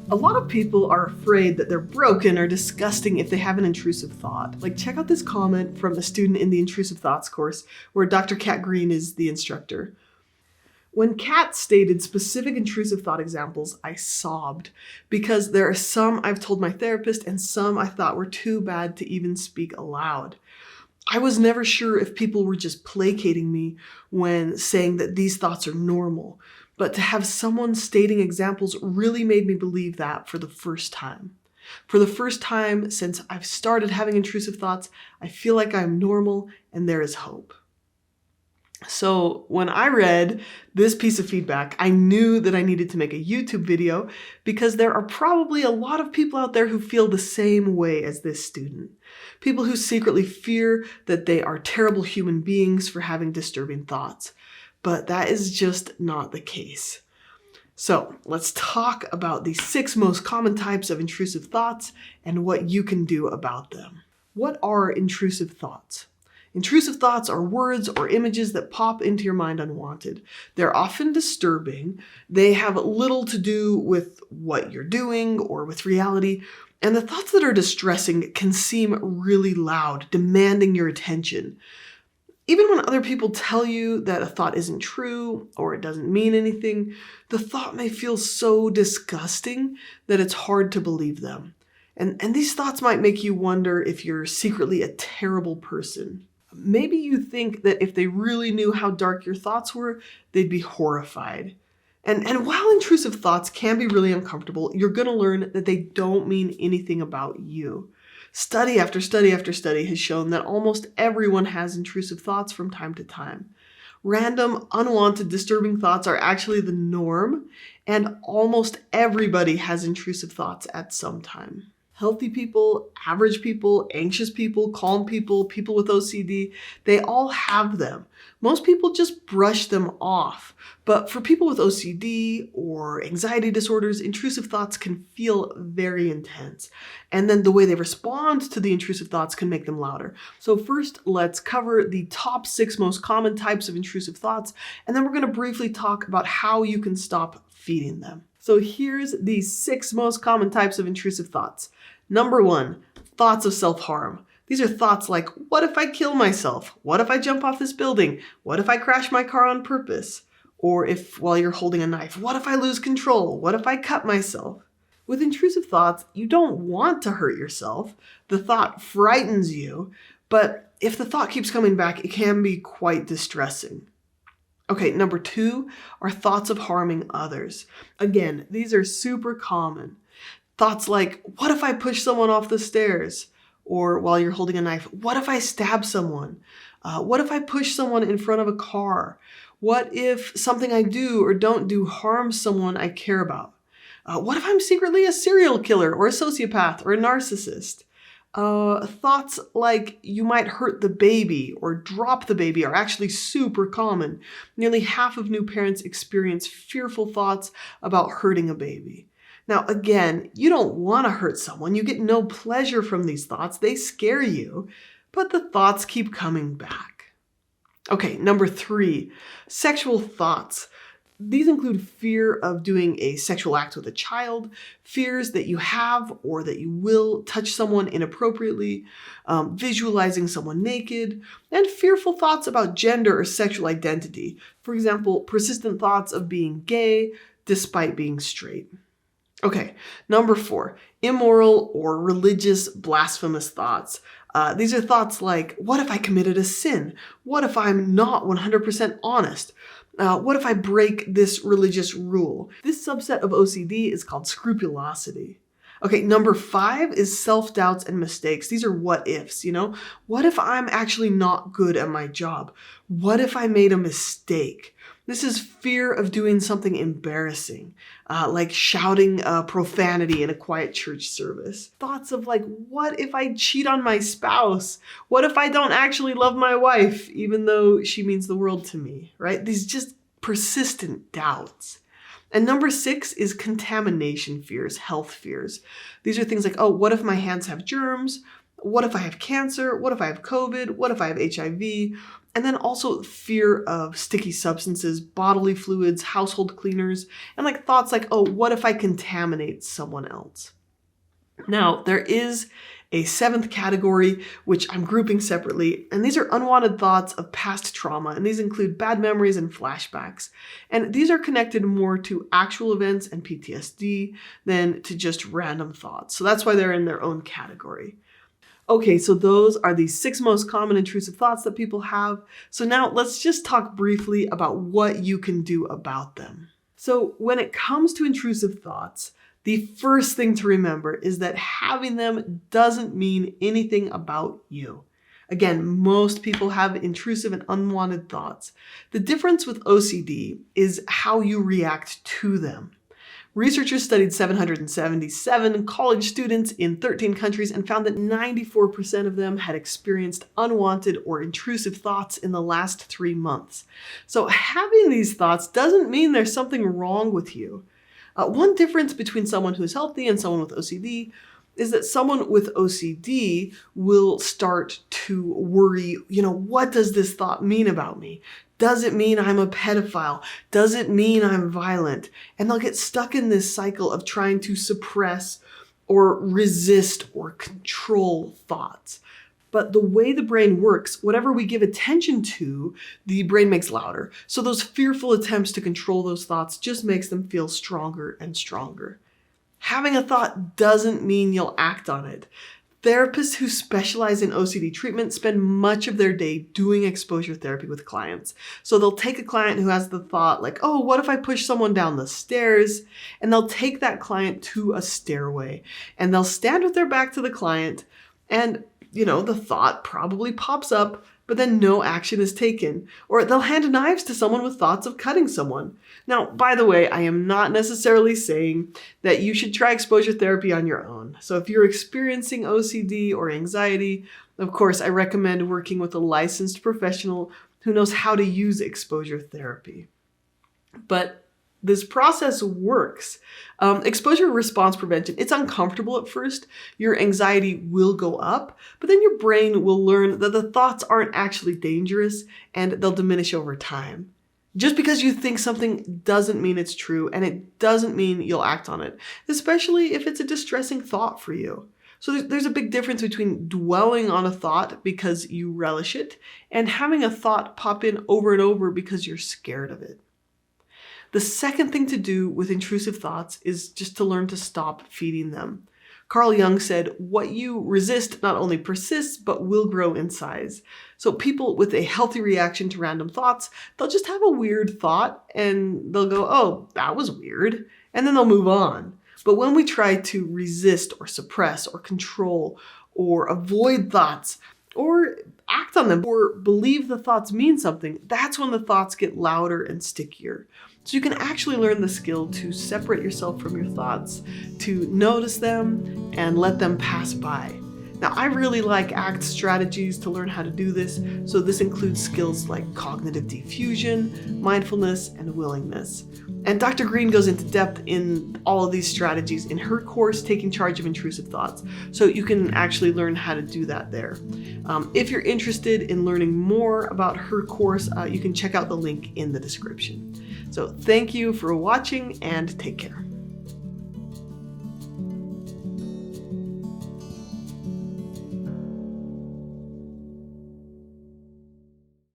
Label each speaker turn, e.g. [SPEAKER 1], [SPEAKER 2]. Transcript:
[SPEAKER 1] A lot of people are afraid that they're broken or disgusting if they have an intrusive thought. Like, check out this comment from a student in the Intrusive Thoughts course where Dr. Kat Green is the instructor. When Kat stated specific intrusive thought examples, I sobbed because there are some I've told my therapist and some I thought were too bad to even speak aloud. I was never sure if people were just placating me when saying that these thoughts are normal, but to have someone stating examples really made me believe that for the first time. For the first time since I've started having intrusive thoughts, I feel like I'm normal and there is hope. So when I read this piece of feedback, I knew that I needed to make a YouTube video because there are probably a lot of people out there who feel the same way as this student. People who secretly fear that they are terrible human beings for having disturbing thoughts. But that is just not the case. So let's talk about the 6 most common types of intrusive thoughts and what you can do about them. What are intrusive thoughts? Intrusive thoughts are words or images that pop into your mind unwanted. They're often disturbing. They have little to do with what you're doing or with reality. And the thoughts that are distressing can seem really loud, demanding your attention. Even when other people tell you that a thought isn't true or it doesn't mean anything, the thought may feel so disgusting that it's hard to believe them. And these thoughts might make you wonder if you're secretly a terrible person. Maybe you think that if they really knew how dark your thoughts were, they'd be horrified. And while intrusive thoughts can be really uncomfortable, you're going to learn that they don't mean anything about you. Study after study after study has shown that almost everyone has intrusive thoughts from time to time. Random, unwanted, disturbing thoughts are actually the norm, and almost everybody has intrusive thoughts at some time. Healthy people, average people, anxious people, calm people, people with OCD, they all have them. Most people just brush them off. But for people with OCD or anxiety disorders, intrusive thoughts can feel very intense. And then the way they respond to the intrusive thoughts can make them louder. So first, let's cover the top 6 most common types of intrusive thoughts, and then we're going to briefly talk about how you can stop feeding them. So here's the 6 most common types of intrusive thoughts. Number 1, thoughts of self-harm. These are thoughts like, what if I kill myself? What if I jump off this building? What if I crash my car on purpose? Or if, while you're holding a knife, what if I lose control? What if I cut myself? With intrusive thoughts, you don't want to hurt yourself. The thought frightens you, but if the thought keeps coming back, it can be quite distressing. Okay, number 2 are thoughts of harming others. Again, these are super common. Thoughts like, what if I push someone off the stairs? Or while you're holding a knife, what if I stab someone? What if I push someone in front of a car? What if something I do or don't do harms someone I care about? What if I'm secretly a serial killer or a sociopath or a narcissist? Thoughts like you might hurt the baby or drop the baby are actually super common. Nearly half of new parents experience fearful thoughts about hurting a baby. Now, again, you don't want to hurt someone. You get no pleasure from these thoughts. They scare you, but the thoughts keep coming back. Okay, number 3, sexual thoughts. These include fear of doing a sexual act with a child, fears that you have or that you will touch someone inappropriately, visualizing someone naked, and fearful thoughts about gender or sexual identity. For example, persistent thoughts of being gay despite being straight. Okay, number 4, immoral or religious blasphemous thoughts. These are thoughts like, what if I committed a sin? What if I'm not 100% honest? What if I break this religious rule? This subset of OCD is called scrupulosity. Okay, number 5 is self-doubts and mistakes. These are what ifs, What if I'm actually not good at my job? What if I made a mistake? This is fear of doing something embarrassing, like shouting profanity in a quiet church service. Thoughts of like, what if I cheat on my spouse? What if I don't actually love my wife, even though she means the world to me, right? These just persistent doubts. And number 6 is contamination fears, health fears. These are things like, oh, what if my hands have germs? What if I have cancer? What if I have COVID? What if I have HIV? And then also fear of sticky substances, bodily fluids, household cleaners, and like thoughts like, oh, what if I contaminate someone else? Now, there is a seventh category, which I'm grouping separately, and these are unwanted thoughts of past trauma, and these include bad memories and flashbacks. And these are connected more to actual events and PTSD than to just random thoughts. So that's why they're in their own category. Okay, so those are the 6 most common intrusive thoughts that people have. So now let's just talk briefly about what you can do about them. So when it comes to intrusive thoughts, the first thing to remember is that having them doesn't mean anything about you. Again, most people have intrusive and unwanted thoughts. The difference with OCD is how you react to them. Researchers studied 777 college students in 13 countries and found that 94% of them had experienced unwanted or intrusive thoughts in the last 3 months. So having these thoughts doesn't mean there's something wrong with you. One difference between someone who's healthy and someone with OCD is that someone with OCD will start to worry, what does this thought mean about me? Does it mean I'm a pedophile? Does it mean I'm violent? And they'll get stuck in this cycle of trying to suppress or resist or control thoughts. But the way the brain works, whatever we give attention to, the brain makes louder. So those fearful attempts to control those thoughts just makes them feel stronger and stronger. Having a thought doesn't mean you'll act on it. Therapists who specialize in OCD treatment spend much of their day doing exposure therapy with clients. So they'll take a client who has the thought like, oh, what if I push someone down the stairs? And they'll take that client to a stairway and they'll stand with their back to the client and the thought probably pops up, but then no action is taken. Or they'll hand knives to someone with thoughts of cutting someone. Now, by the way, I am not necessarily saying that you should try exposure therapy on your own. So if you're experiencing OCD or anxiety, of course, I recommend working with a licensed professional who knows how to use exposure therapy. But this process works. Exposure response prevention, it's uncomfortable at first. Your anxiety will go up, but then your brain will learn that the thoughts aren't actually dangerous and they'll diminish over time. Just because you think something doesn't mean it's true, and it doesn't mean you'll act on it, especially if it's a distressing thought for you. So there's a big difference between dwelling on a thought because you relish it and having a thought pop in over and over because you're scared of it. The second thing to do with intrusive thoughts is just to learn to stop feeding them. Carl Jung said, what you resist not only persists, but will grow in size. So people with a healthy reaction to random thoughts, they'll just have a weird thought and they'll go, oh, that was weird. And then they'll move on. But when we try to resist or suppress or control or avoid thoughts or act on them or believe the thoughts mean something, that's when the thoughts get louder and stickier. So you can actually learn the skill to separate yourself from your thoughts, to notice them and let them pass by. Now, I really like ACT strategies to learn how to do this. So this includes skills like cognitive diffusion, mindfulness, and willingness. And Dr. Green goes into depth in all of these strategies in her course, Taking Charge of Intrusive Thoughts. So you can actually learn how to do that there. If you're interested in learning more about her course, you can check out the link in the description. So thank you for watching and take care.